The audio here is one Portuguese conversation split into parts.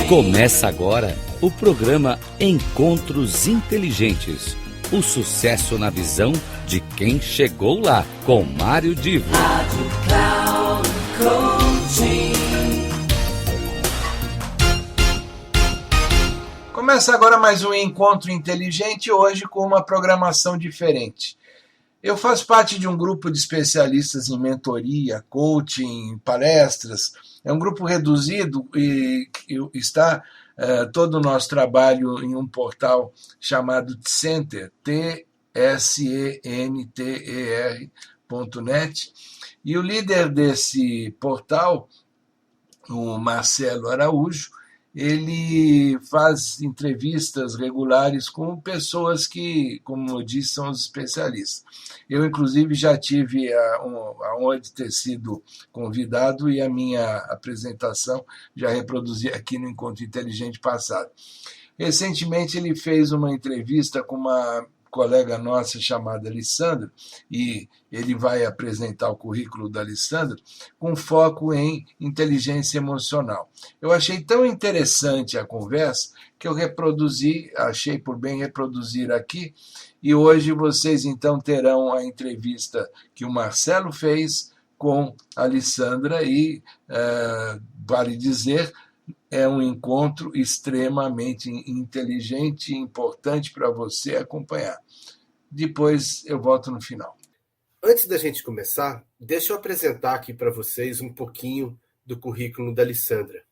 Começa agora o programa Encontros Inteligentes. O sucesso na visão de quem chegou lá, com Mário Divo. Rádio Cloud Coaching. Começa agora mais um Encontro Inteligente, hoje com uma programação diferente. Eu faço parte de um grupo de especialistas em mentoria, coaching, palestras. É um grupo reduzido e está todo o nosso trabalho em um portal chamado Tcenter, Tcenter.net. E o líder desse portal, o Marcelo Araújo, ele faz entrevistas regulares com pessoas que, como eu disse, são os especialistas. Eu, inclusive, já tive a honra de ter sido convidado e a minha apresentação já reproduzi aqui no Encontro Inteligente passado. Recentemente, ele fez uma entrevista com uma colega nossa chamada Alessandra, e ele vai apresentar o currículo da Alessandra com foco em inteligência emocional. Eu achei tão interessante a conversa que eu achei por bem reproduzir aqui, e hoje vocês então terão a entrevista que o Marcelo fez com a Alessandra e, vale dizer, é um encontro extremamente inteligente e importante para você acompanhar. Depois eu volto no final. Antes da gente começar, deixa eu apresentar aqui para vocês um pouquinho do currículo da Alessandra.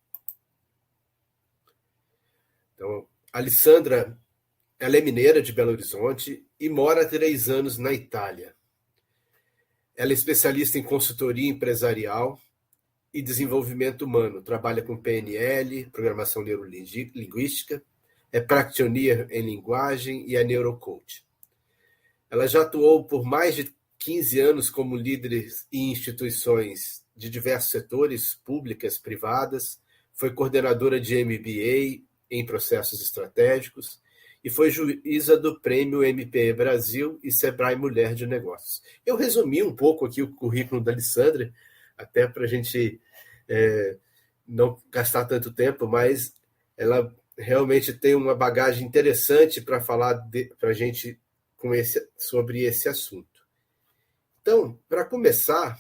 Então, a Alessandra, ela é mineira de Belo Horizonte e mora há 3 anos na Itália. Ela é especialista em consultoria empresarial e desenvolvimento humano. Trabalha com PNL, programação neurolinguística, é practitioner em linguagem e é neurocoach. Ela já atuou por mais de 15 anos como líder em instituições de diversos setores, públicas, privadas, foi coordenadora de MBA em processos estratégicos e foi juíza do Prêmio MPE Brasil e Sebrae Mulher de Negócios. Eu resumi um pouco aqui o currículo da Alessandra, até para a gente não gastar tanto tempo, mas ela realmente tem uma bagagem interessante para falar para a gente sobre esse assunto. Então, para começar,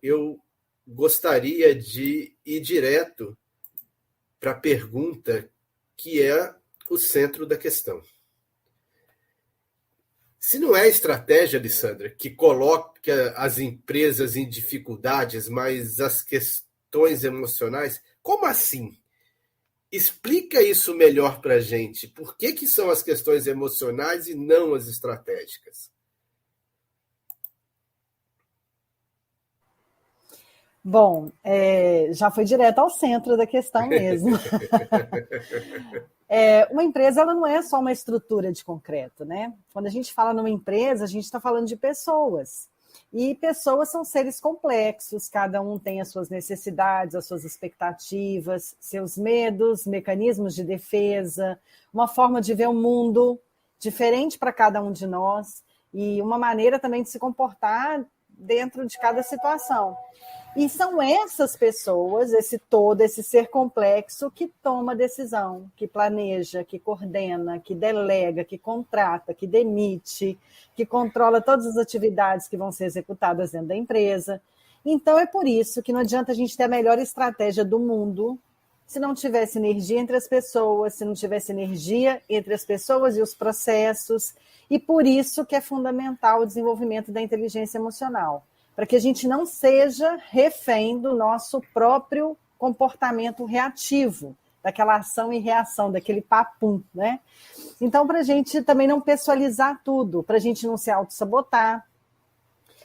eu gostaria de ir direto para a pergunta que é o centro da questão. Se não é a estratégia, Alessandra, que coloca as empresas em dificuldades, mas as questões emocionais, como assim? Explica isso melhor para a gente. Por que são as questões emocionais e não as estratégicas? Bom, já foi direto ao centro da questão mesmo. Uma empresa ela não é só uma estrutura de concreto, né? Quando a gente fala numa empresa, a gente está falando de pessoas. E pessoas são seres complexos, cada um tem as suas necessidades, as suas expectativas, seus medos, mecanismos de defesa, uma forma de ver o mundo diferente para cada um de nós e uma maneira também de se comportar dentro de cada situação. E são essas pessoas, esse ser complexo, que toma decisão, que planeja, que coordena, que delega, que contrata, que demite, que controla todas as atividades que vão ser executadas dentro da empresa. Então, é por isso que não adianta a gente ter a melhor estratégia do mundo se não tivesse energia entre as pessoas, se não tivesse energia entre as pessoas e os processos. E por isso que é fundamental o desenvolvimento da inteligência emocional, para que a gente não seja refém do nosso próprio comportamento reativo, daquela ação e reação, daquele papum, né? Então, para a gente também não pessoalizar tudo, para a gente não se auto-sabotar,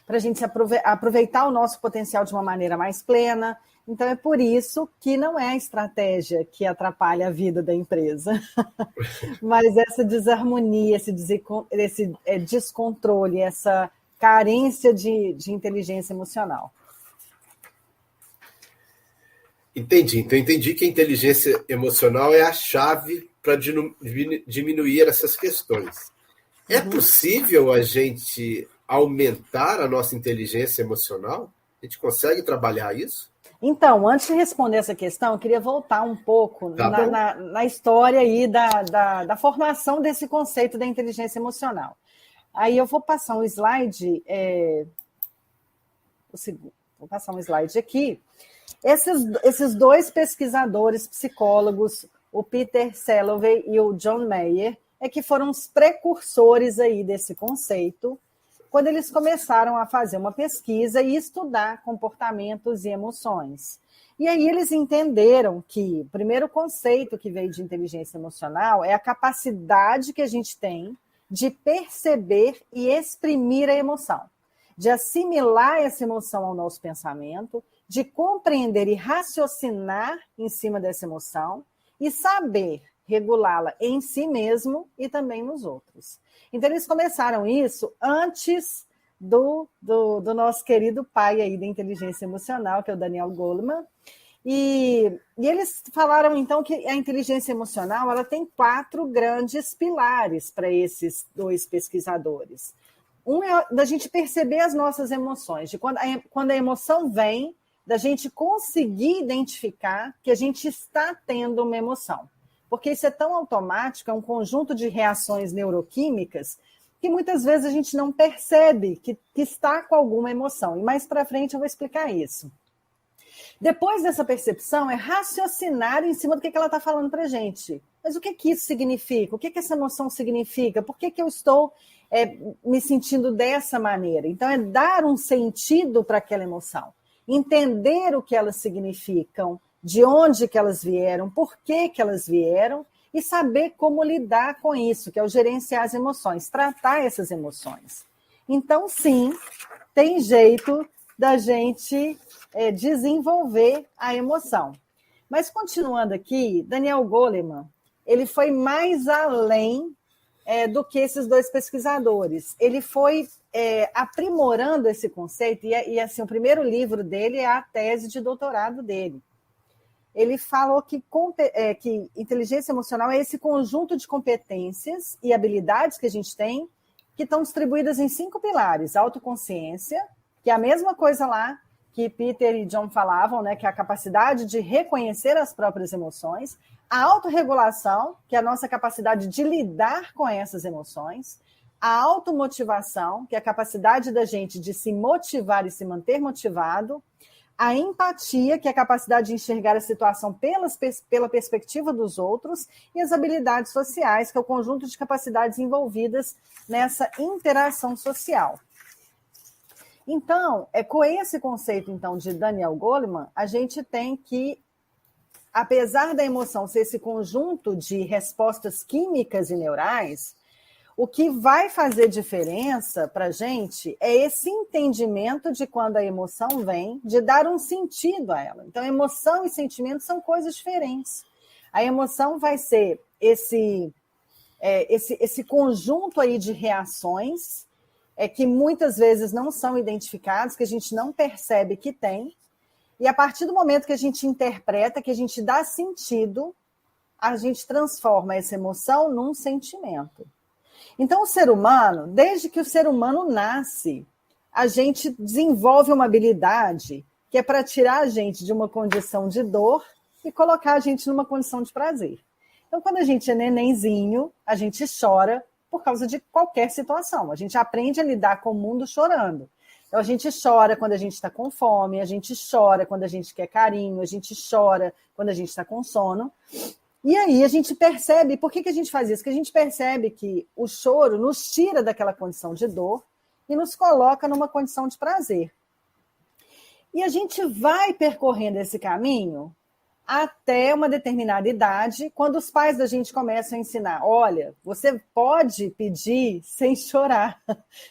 para a gente aproveitar o nosso potencial de uma maneira mais plena. Então, é por isso que não é a estratégia que atrapalha a vida da empresa, mas essa desarmonia, esse descontrole, essa carência de inteligência emocional. Entendi. Então, entendi que a inteligência emocional é a chave para diminuir essas questões. É possível a gente aumentar a nossa inteligência emocional? A gente consegue trabalhar isso? Então, antes de responder essa questão, eu queria voltar um pouco na história aí da formação desse conceito da inteligência emocional. Aí eu vou passar um slide, vou passar um slide aqui. Esses dois pesquisadores psicólogos, o Peter Salovey e o John Mayer, que foram os precursores aí desse conceito, quando eles começaram a fazer uma pesquisa e estudar comportamentos e emoções. E aí eles entenderam que o primeiro conceito que veio de inteligência emocional é a capacidade que a gente tem de perceber e exprimir a emoção, de assimilar essa emoção ao nosso pensamento, de compreender e raciocinar em cima dessa emoção e saber regulá-la em si mesmo e também nos outros. Então, eles começaram isso antes do nosso querido pai aí da inteligência emocional, que é o Daniel Goleman. E eles falaram, então, que a inteligência emocional ela tem 4 grandes pilares para esses dois pesquisadores. Um é da gente perceber as nossas emoções, de quando a emoção vem, da gente conseguir identificar que a gente está tendo uma emoção. Porque isso é tão automático, é um conjunto de reações neuroquímicas que muitas vezes a gente não percebe que está com alguma emoção. E mais para frente eu vou explicar isso. Depois dessa percepção, é raciocinar em cima do que ela está falando para a gente. Mas o que isso significa? O que essa emoção significa? Por que eu estou me sentindo dessa maneira? Então, é dar um sentido para aquela emoção. Entender o que elas significam, de onde que elas vieram, por que elas vieram, e saber como lidar com isso, que é o gerenciar as emoções, tratar essas emoções. Então, sim, tem jeito da gente desenvolver a emoção. Mas, continuando aqui, Daniel Goleman, ele foi mais além do que esses dois pesquisadores. Ele foi aprimorando esse conceito, e assim, o primeiro livro dele é a tese de doutorado dele. Ele falou que inteligência emocional é esse conjunto de competências e habilidades que a gente tem, que estão distribuídas em 5 pilares. Autoconsciência, que é a mesma coisa lá que Peter e John falavam, né, que é a capacidade de reconhecer as próprias emoções. A autorregulação, que é a nossa capacidade de lidar com essas emoções. A automotivação, que é a capacidade da gente de se motivar e se manter motivado. A empatia, que é a capacidade de enxergar a situação pela perspectiva dos outros, e as habilidades sociais, que é o conjunto de capacidades envolvidas nessa interação social. Então, com esse conceito então, de Daniel Goleman, a gente tem que, apesar da emoção ser esse conjunto de respostas químicas e neurais, o que vai fazer diferença para a gente é esse entendimento de quando a emoção vem, de dar um sentido a ela. Então, emoção e sentimento são coisas diferentes. A emoção vai ser esse conjunto aí de reações que muitas vezes não são identificadas, que a gente não percebe que tem, e a partir do momento que a gente interpreta, que a gente dá sentido, a gente transforma essa emoção num sentimento. Então, o ser humano, desde que o ser humano nasce, a gente desenvolve uma habilidade que é para tirar a gente de uma condição de dor e colocar a gente numa condição de prazer. Então, quando a gente é nenenzinho, a gente chora por causa de qualquer situação. A gente aprende a lidar com o mundo chorando. Então, a gente chora quando a gente está com fome, a gente chora quando a gente quer carinho, a gente chora quando a gente está com sono. E aí a gente percebe, por que a gente faz isso? Porque a gente percebe que o choro nos tira daquela condição de dor e nos coloca numa condição de prazer. E a gente vai percorrendo esse caminho até uma determinada idade, quando os pais da gente começam a ensinar, olha, você pode pedir sem chorar,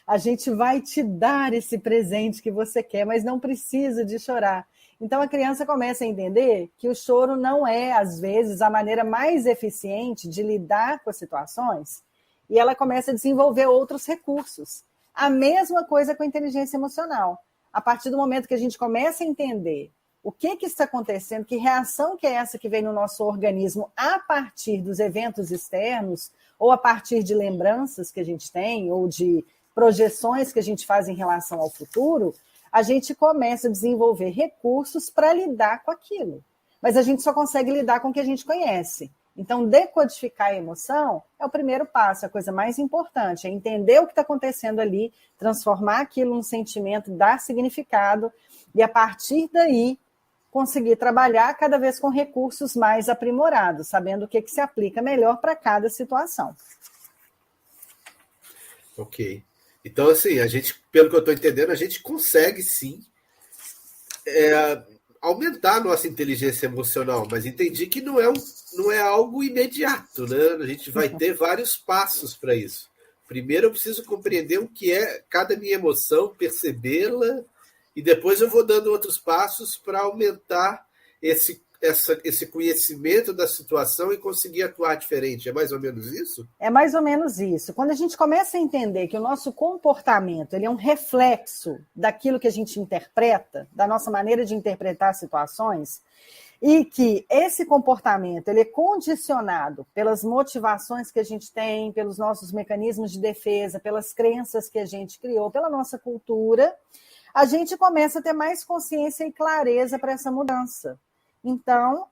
a gente vai te dar esse presente que você quer, mas não precisa de chorar. Então, a criança começa a entender que o choro não é, às vezes, a maneira mais eficiente de lidar com as situações, e ela começa a desenvolver outros recursos. A mesma coisa com a inteligência emocional. A partir do momento que a gente começa a entender o que está acontecendo, que reação que é essa que vem no nosso organismo a partir dos eventos externos, ou a partir de lembranças que a gente tem, ou de projeções que a gente faz em relação ao futuro, a gente começa a desenvolver recursos para lidar com aquilo. Mas a gente só consegue lidar com o que a gente conhece. Então, decodificar a emoção é o primeiro passo, a coisa mais importante, é entender o que está acontecendo ali, transformar aquilo num sentimento, dar significado, e a partir daí conseguir trabalhar cada vez com recursos mais aprimorados, sabendo o que se aplica melhor para cada situação. Ok. Então, assim, a gente, pelo que eu estou entendendo, a gente consegue sim aumentar a nossa inteligência emocional, mas entendi que não é algo imediato, né? A gente vai ter vários passos para isso. Primeiro eu preciso compreender o que é cada minha emoção, percebê-la, e depois eu vou dando outros passos para aumentar esse conhecimento da situação e conseguir atuar diferente. É mais ou menos isso? É mais ou menos isso. Quando a gente começa a entender que o nosso comportamento ele é um reflexo daquilo que a gente interpreta, da nossa maneira de interpretar situações, e que esse comportamento ele é condicionado pelas motivações que a gente tem, pelos nossos mecanismos de defesa, pelas crenças que a gente criou, pela nossa cultura, a gente começa a ter mais consciência e clareza para essa mudança. Então,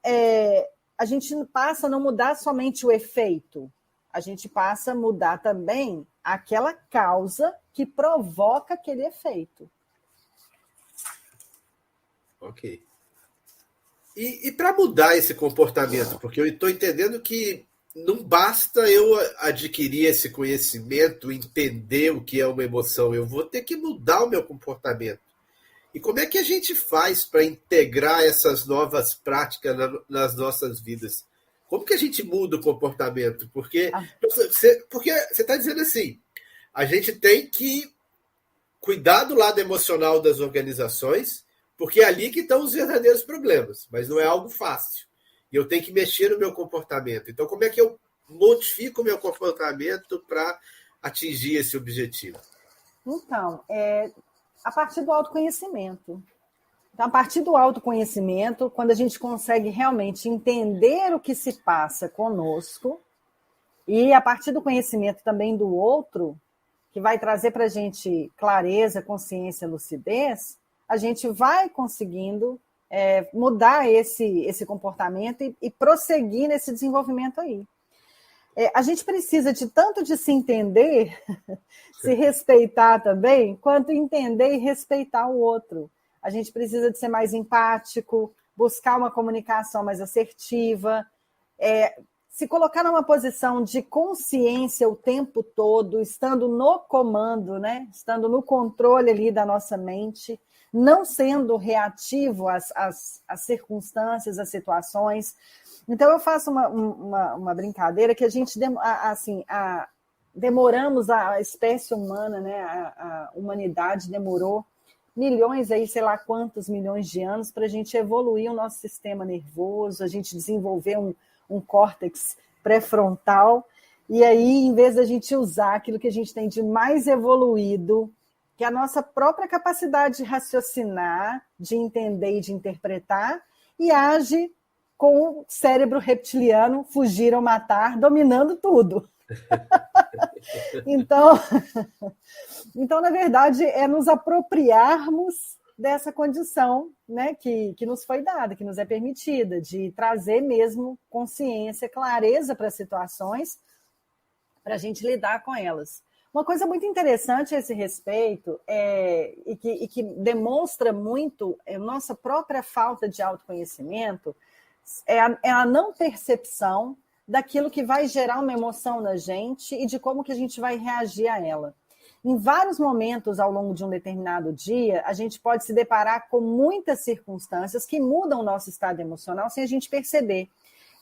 a gente passa a não mudar somente o efeito, a gente passa a mudar também aquela causa que provoca aquele efeito. Ok. E para mudar esse comportamento, porque eu estou entendendo que não basta eu adquirir esse conhecimento, entender o que é uma emoção, eu vou ter que mudar o meu comportamento. E como é que a gente faz para integrar essas novas práticas nas nossas vidas? Como que a gente muda o comportamento? Porque você está dizendo assim, a gente tem que cuidar do lado emocional das organizações, porque é ali que estão os verdadeiros problemas, mas não é algo fácil. E eu tenho que mexer no meu comportamento. Então, como é que eu modifico o meu comportamento para atingir esse objetivo? Então, a partir do autoconhecimento. Então, a partir do autoconhecimento, quando a gente consegue realmente entender o que se passa conosco, e a partir do conhecimento também do outro, que vai trazer para a gente clareza, consciência, lucidez, a gente vai conseguindo mudar esse comportamento e prosseguir nesse desenvolvimento aí. A gente precisa de tanto de se entender, se respeitar também, quanto entender e respeitar o outro. A gente precisa de ser mais empático, buscar uma comunicação mais assertiva, se colocar numa posição de consciência o tempo todo, estando no comando, né? Estando no controle ali da nossa mente, não sendo reativo às circunstâncias, às situações. Então, eu faço uma brincadeira que a gente, demoramos, a espécie humana, né, a humanidade demorou milhões, aí, sei lá quantos milhões de anos para a gente evoluir o nosso sistema nervoso, a gente desenvolver um córtex pré-frontal, e aí, em vez da gente usar aquilo que a gente tem de mais evoluído, que é a nossa própria capacidade de raciocinar, de entender e de interpretar, e age com o cérebro reptiliano, fugir ou matar, dominando tudo. Então, na verdade, é nos apropriarmos dessa condição, né, que nos foi dada, que nos é permitida, de trazer mesmo consciência, clareza para as situações, para a gente lidar com elas. Uma coisa muito interessante a esse respeito, e que demonstra muito a nossa própria falta de autoconhecimento, é a não percepção daquilo que vai gerar uma emoção na gente e de como que a gente vai reagir a ela. Em vários momentos ao longo de um determinado dia, a gente pode se deparar com muitas circunstâncias que mudam o nosso estado emocional sem a gente perceber.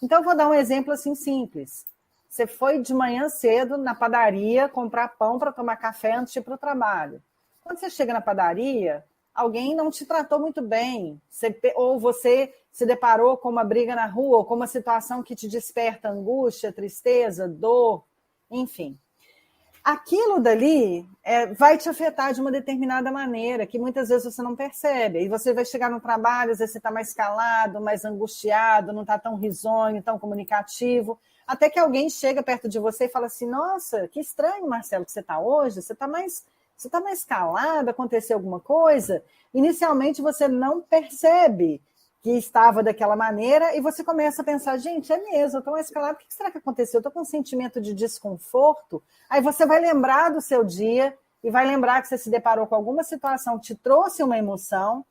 Então, eu vou dar um exemplo assim simples. Você foi de manhã cedo na padaria comprar pão para tomar café antes de ir para o trabalho. Quando você chega na padaria, alguém não te tratou muito bem, ou você se deparou com uma briga na rua, ou com uma situação que te desperta angústia, tristeza, dor, enfim. Aquilo dali vai te afetar de uma determinada maneira, que muitas vezes você não percebe. E você vai chegar no trabalho, às vezes você está mais calado, mais angustiado, não está tão risonho, tão comunicativo, até que alguém chega perto de você e fala assim, nossa, que estranho, Marcelo, que você está hoje, você está mais Você está na escalada, aconteceu alguma coisa, inicialmente você não percebe que estava daquela maneira e você começa a pensar, gente, é mesmo, eu estou na escalada, o que será que aconteceu? Eu estou com um sentimento de desconforto. Aí você vai lembrar do seu dia e vai lembrar que você se deparou com alguma situação que te trouxe uma emoção.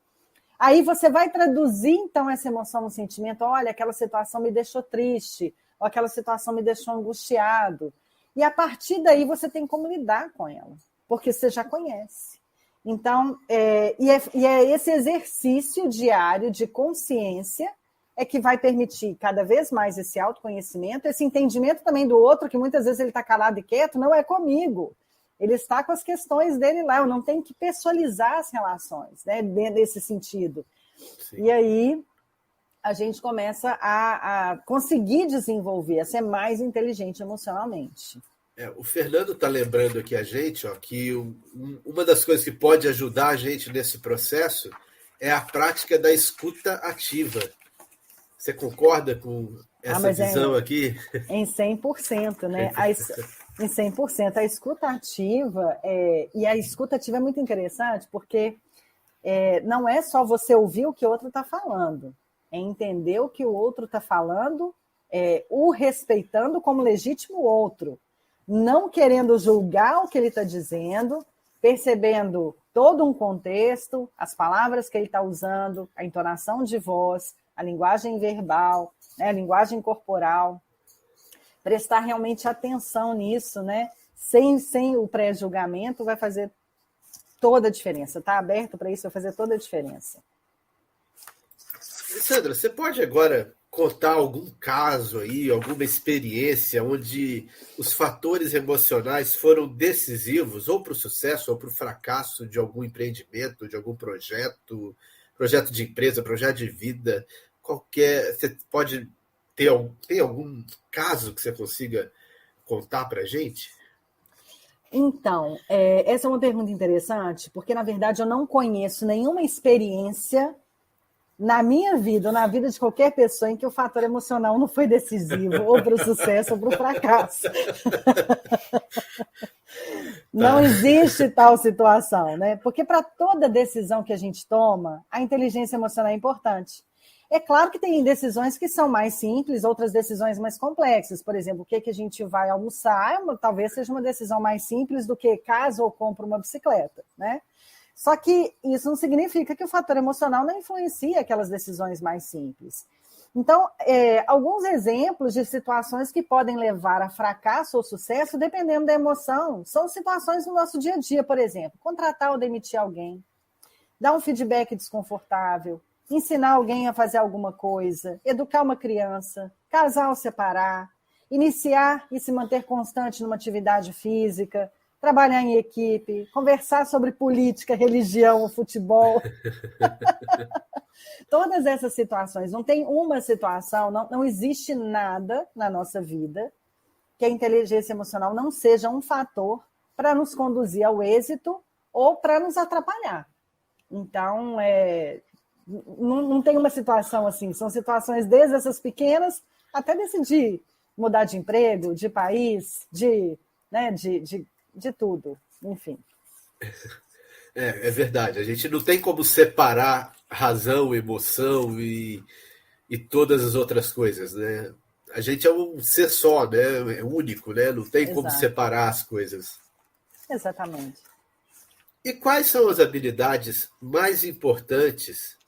Aí você vai traduzir, então, essa emoção no sentimento. Olha, aquela situação me deixou triste, ou aquela situação me deixou angustiado. E a partir daí você tem como lidar com ela, porque você já conhece. Então, é esse exercício diário de consciência é que vai permitir cada vez mais esse autoconhecimento, esse entendimento também do outro, que muitas vezes ele está calado e quieto, não é comigo. Ele está com as questões dele lá, eu não tenho que pessoalizar as relações, né, nesse sentido. Sim. E aí a gente começa a conseguir desenvolver, a ser mais inteligente emocionalmente. O Fernando está lembrando aqui a gente, que uma das coisas que pode ajudar a gente nesse processo é a prática da escuta ativa. Você concorda com essa visão aqui? Em 100%, né? Em 100%. A escuta ativa, e a escuta ativa é muito interessante, porque não é só você ouvir o que o outro está falando, é entender o que o outro está falando, o respeitando como legítimo outro, não querendo julgar o que ele está dizendo, percebendo todo um contexto, as palavras que ele está usando, a entonação de voz, a linguagem verbal, né, a linguagem corporal, prestar realmente atenção nisso, né? Sem o pré-julgamento, vai fazer toda a diferença. Está aberto para isso, vai fazer toda a diferença. Alessandra, você pode agora contar algum caso aí, alguma experiência onde os fatores emocionais foram decisivos ou para o sucesso ou para o fracasso de algum empreendimento, de algum projeto de empresa, projeto de vida, qualquer. Você pode tem algum caso que você consiga contar para a gente? Então, essa é uma pergunta interessante, porque, na verdade, eu não conheço nenhuma experiência na minha vida, ou na vida de qualquer pessoa, em que o fator emocional não foi decisivo, ou para o sucesso, ou para o fracasso. Não existe tal situação, né? Porque para toda decisão que a gente toma, a inteligência emocional é importante. É claro que tem decisões que são mais simples, outras decisões mais complexas. Por exemplo, o que a gente vai almoçar, talvez seja uma decisão mais simples do que caso ou compro uma bicicleta, né? Só que isso não significa que o fator emocional não influencia aquelas decisões mais simples. Então, alguns exemplos de situações que podem levar a fracasso ou sucesso, dependendo da emoção, são situações no nosso dia a dia, por exemplo, contratar ou demitir alguém, dar um feedback desconfortável, ensinar alguém a fazer alguma coisa, educar uma criança, casar ou separar, iniciar e se manter constante numa atividade física, trabalhar em equipe, conversar sobre política, religião, futebol. Todas essas situações. Não tem uma situação, não existe nada na nossa vida que a inteligência emocional não seja um fator para nos conduzir ao êxito ou para nos atrapalhar. Então, não tem uma situação assim. São situações desde essas pequenas até decidir mudar de emprego, de país, de tudo, enfim. É verdade, a gente não tem como separar razão, emoção e todas as outras coisas, né? A gente é um ser só, né? É único, né? Não tem como separar as coisas. Exatamente. E quais são as habilidades mais importantes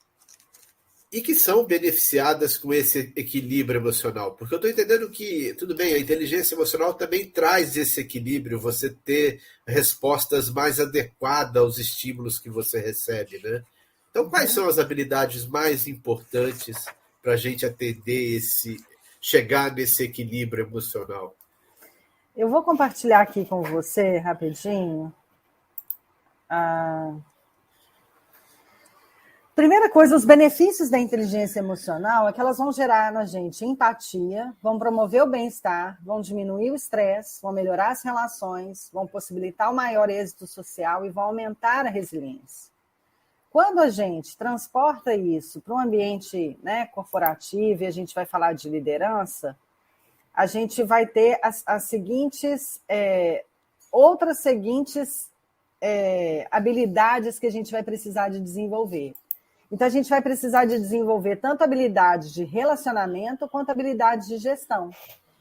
e que são beneficiadas com esse equilíbrio emocional? Porque eu estou entendendo que, tudo bem, a inteligência emocional também traz esse equilíbrio, você ter respostas mais adequadas aos estímulos que você recebe, né? Então, quais são as habilidades mais importantes para a gente atender chegar nesse equilíbrio emocional? Eu vou compartilhar aqui com você, rapidinho, Primeira coisa, os benefícios da inteligência emocional é que elas vão gerar na gente empatia, vão promover o bem-estar, vão diminuir o estresse, vão melhorar as relações, vão possibilitar o maior êxito social e vão aumentar a resiliência. Quando a gente transporta isso para um ambiente, né, corporativo, e a gente vai falar de liderança, a gente vai ter outras seguintes habilidades que a gente vai precisar de desenvolver. Então, a gente vai precisar de desenvolver tanto habilidades de relacionamento quanto habilidades de gestão.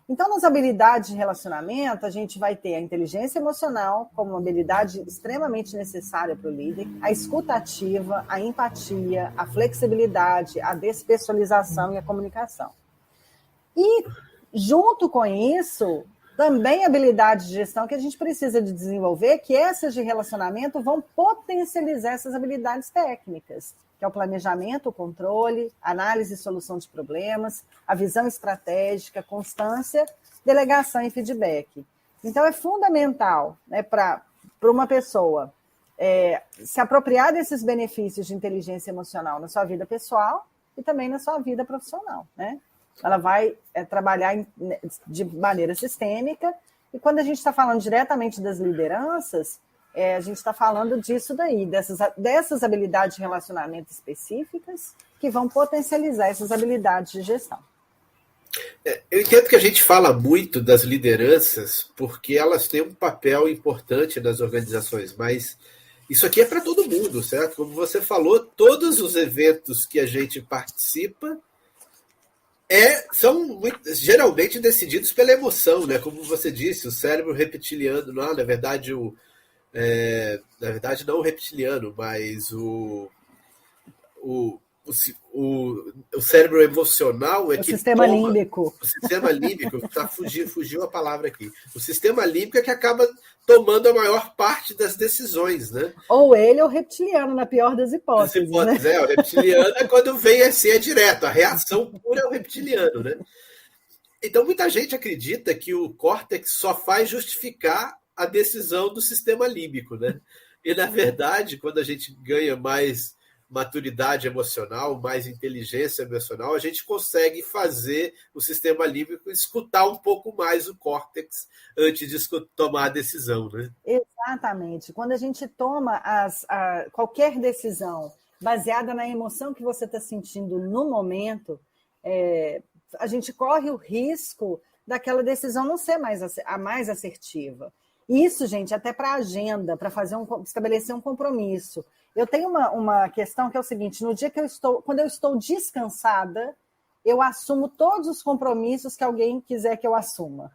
Então, nas habilidades de relacionamento, a gente vai ter a inteligência emocional como uma habilidade extremamente necessária para o líder, a escuta ativa, a empatia, a flexibilidade, a despessoalização e a comunicação. E, junto com isso, também habilidades de gestão que a gente precisa de desenvolver, que essas de relacionamento vão potencializar essas habilidades técnicas, que é o planejamento, o controle, análise e solução de problemas, a visão estratégica, constância, delegação e feedback. Então, é fundamental, né, para uma pessoa se apropriar desses benefícios de inteligência emocional na sua vida pessoal e também na sua vida profissional, né? Ela vai trabalhar de maneira sistêmica, e quando a gente está falando diretamente das lideranças, a gente está falando disso daí, dessas habilidades de relacionamento específicas que vão potencializar essas habilidades de gestão. Eu entendo que a gente fala muito das lideranças porque elas têm um papel importante nas organizações, mas isso aqui é para todo mundo, certo? Como você falou, todos os eventos que a gente participa são geralmente decididos pela emoção, né? Como você disse, o cérebro reptiliano, não, na verdade, não o reptiliano, mas o cérebro emocional é o que sistema límbico. O sistema límbico, fugiu a palavra aqui. O sistema límbico é que acaba tomando a maior parte das decisões, né? Ou ele ou o reptiliano, na pior das hipóteses. Né? O reptiliano é quando vem assim, direto. A reação pura é o reptiliano, né? Então, muita gente acredita que o córtex só faz justificar a decisão do sistema límbico, né? E, na verdade, quando a gente ganha mais maturidade emocional, mais inteligência emocional, a gente consegue fazer o sistema límbico escutar um pouco mais o córtex antes de tomar a decisão, né? Exatamente. Quando a gente toma qualquer decisão baseada na emoção que você está sentindo no momento, a gente corre o risco daquela decisão não ser a mais assertiva. Isso, gente, até para a agenda, para estabelecer um compromisso. Eu tenho uma questão que é o seguinte: no dia quando eu estou descansada, eu assumo todos os compromissos que alguém quiser que eu assuma.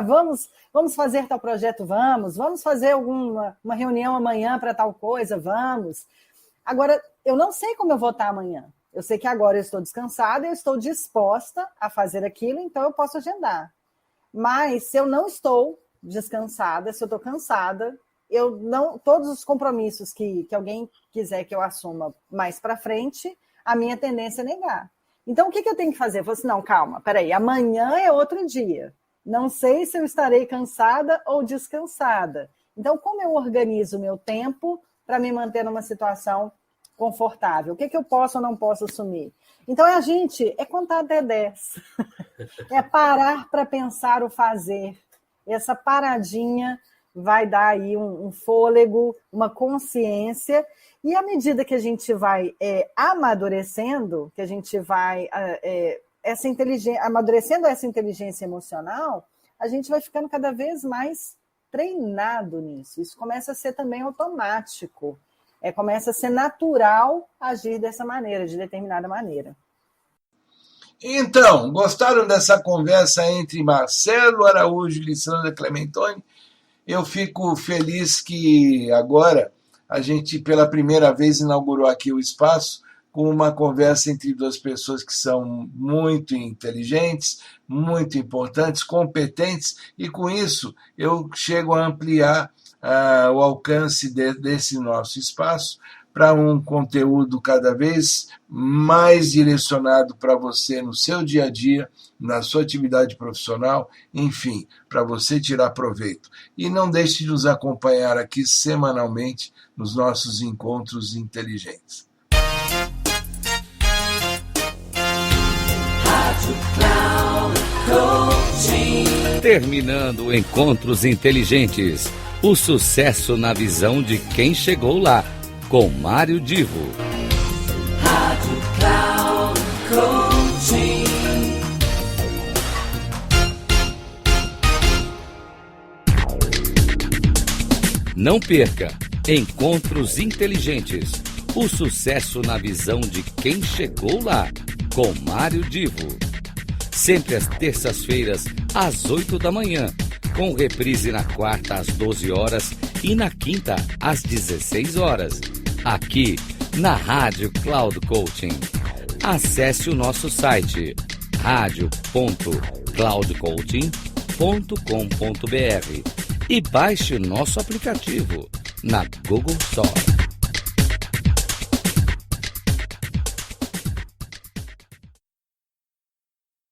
Vamos fazer tal projeto, vamos fazer uma reunião amanhã para tal coisa, vamos. Agora, eu não sei como eu vou estar amanhã. Eu sei que agora eu estou descansada, eu estou disposta a fazer aquilo, então eu posso agendar. Mas se eu não estou descansada, se eu estou cansada, todos os compromissos que alguém quiser que eu assuma mais para frente, a minha tendência é negar. Então, o que eu tenho que fazer? Eu falo assim, não, calma, peraí, amanhã é outro dia. Não sei se eu estarei cansada ou descansada. Então, como eu organizo o meu tempo para me manter numa situação confortável? O que eu posso ou não posso assumir? Então, é contar até 10. É parar para pensar o fazer. Essa paradinha vai dar aí um fôlego, uma consciência, e à medida que a gente vai amadurecendo, que a gente vai amadurecendo essa inteligência emocional, a gente vai ficando cada vez mais treinado nisso. Isso começa a ser também automático, começa a ser natural agir dessa maneira, de determinada maneira. Então, gostaram dessa conversa entre Marcelo Araújo e Lissandra Clementoni? Eu fico feliz que agora a gente, pela primeira vez, inaugurou aqui o espaço com uma conversa entre duas pessoas que são muito inteligentes, muito importantes, competentes, e com isso eu chego a ampliar o alcance desse nosso espaço para um conteúdo cada vez mais direcionado para você no seu dia a dia, na sua atividade profissional, enfim, para você tirar proveito. E não deixe de nos acompanhar aqui semanalmente nos nossos encontros inteligentes. Terminando Encontros Inteligentes, o sucesso na visão de quem chegou lá, com Mário Divo. Rádio Cloud Coaching. Não perca Encontros Inteligentes. O sucesso na visão de quem chegou lá, com Mário Divo. Sempre às terças-feiras, às 8 da manhã, com reprise na quarta às 12 horas e na quinta às 16 horas, aqui na Rádio Cloud Coaching. Acesse o nosso site radio.cloudcoaching.com.br e baixe o nosso aplicativo na Google Store.